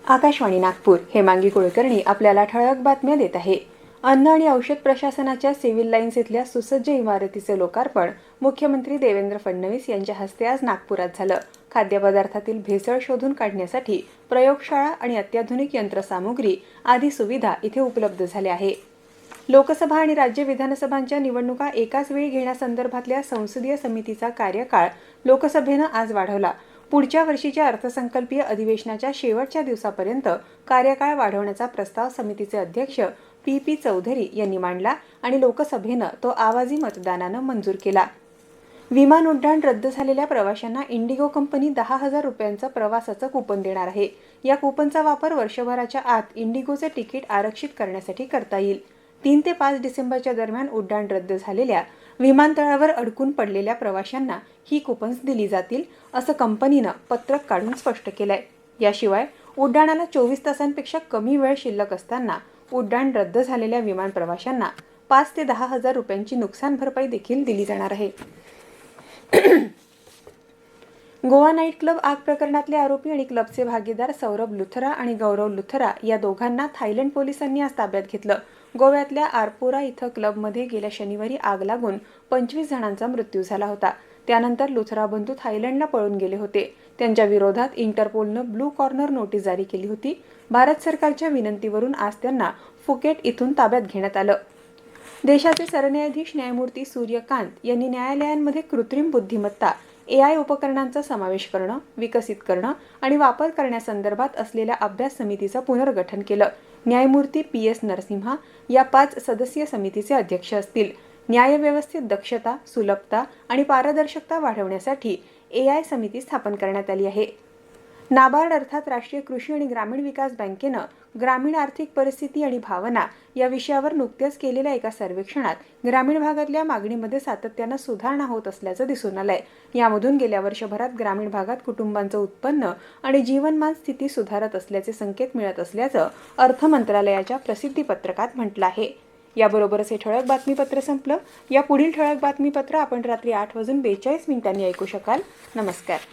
आकाशवाणी नागपूर हेमांगी कुलकर्णी आपल्याला ठळक बातम्या देत आहे। अन्न आणि औषध प्रशासनाच्या सिव्हिल लाईन्स इथल्या सुसज्ज इमारतीचे लोकार्पण मुख्यमंत्री देवेंद्र फडणवीस यांच्या हस्ते आज नागपुरात झालं। खाद्यपदार्थातील भेसळ शोधून काढण्यासाठी प्रयोगशाळा आणि अत्याधुनिक यंत्रसामुग्री आदी सुविधा इथे उपलब्ध झाल्या आहे। लोकसभा आणि राज्य विधानसभांच्या निवडणुका एकाच वेळी घेण्यासंदर्भातल्या संसदीय समितीचा कार्यकाळ लोकसभेनं आज वाढवला। पुढच्या वर्षीच्या अर्थसंकल्पीय अधिवेशनाच्या शेवटच्या दिवसापर्यंत कार्यकाळ वाढवण्याचा प्रस्ताव समितीचे अध्यक्ष पी चौधरी यांनी मांडला आणि लोकसभेनं तो आवाजी मतदानानं मंजूर केला। विमान उड्डाण रद्द झालेल्या प्रवाशांना इंडिगो कंपनी 10,000 रुपयांचं प्रवासाचं कूपन देणार आहे। या कूपनचा वापर वर्षभराच्या आत इंडिगोचे तिकीट आरक्षित करण्यासाठी करता येईल। 3 ते 5 डिसेंबरच्या दरम्यान उड्डाण रद्द झालेल्या विमानतळावर अडकून पडलेल्या प्रवाशांना ही कूपन्स दिली जातील, असं कंपनीनं पत्रक काढून स्पष्ट केलंय। याशिवाय उड्डाणाला 24 तासांपेक्षा कमी वेळ शिल्लक असताना उड्डाण रद्द झालेल्या विमान प्रवाशांना 5 ते 10,000 रुपयांची नुकसान भरपाई देखील दिली जाणार आहे। गोवा नाईट क्लब आग प्रकरणातले आरोपी आणि क्लबचे भागीदार सौरभ लुथरा आणि गौरव लुथरा या दोघांना थायलंड पोलिसांनी आज ताब्यात घेतलं। गोव्यातल्या आरपोरा इथं क्लबमध्ये गेल्या शनिवारी आग लागून 25 जणांचा मृत्यू झाला होता। त्यानंतर लुथरा बंधू थायलंडला पळून गेले होते। त्यांच्या विरोधात इंटरपोलनं ब्लू कॉर्नर नोटीस जारी केली होती। भारत सरकारच्या विनंतीवरून आज त्यांना फुकेट इथून ताब्यात घेण्यात आलं। देशाचे सरन्यायाधीश न्यायमूर्ती सूर्यकांत यांनी न्यायालयांमध्ये कृत्रिम बुद्धिमत्ता AI उपकरणांचा समावेश करणं, विकसित करणं आणि वापर करण्यासंदर्भात असलेल्या अभ्यास समितीचं पुनर्गठन केलं। न्यायमूर्ती PS नरसिम्हा या 5 सदस्यीय समितीचे अध्यक्ष असतील। न्यायव्यवस्थेत दक्षता, सुलभता आणि पारदर्शकता वाढवण्यासाठी AI समिती स्थापन करण्यात आली आहे। नाबार्ड अर्थात राष्ट्रीय कृषी आणि ग्रामीण विकास बँकेनं ग्रामीण आर्थिक परिस्थिती आणि भावना या विषयावर नुकत्याच केलेल्या एका सर्वेक्षणात ग्रामीण भागातल्या मागणीमध्ये सातत्यानं सुधारणा होत असल्याचं दिसून आलंय। यामधून गेल्या वर्षभरात ग्रामीण भागात कुटुंबांचं उत्पन्न आणि जीवनमान स्थिती सुधारत असल्याचे संकेत मिळत असल्याचं अर्थ मंत्रालयाच्या प्रसिद्धी पत्रकात म्हटलं आहे। याबरोबरच हे ठळक बातमीपत्र संपलं। या पुढील ठळक बातमीपत्र आपण रात्री 8:42 ऐकू शकाल। नमस्कार।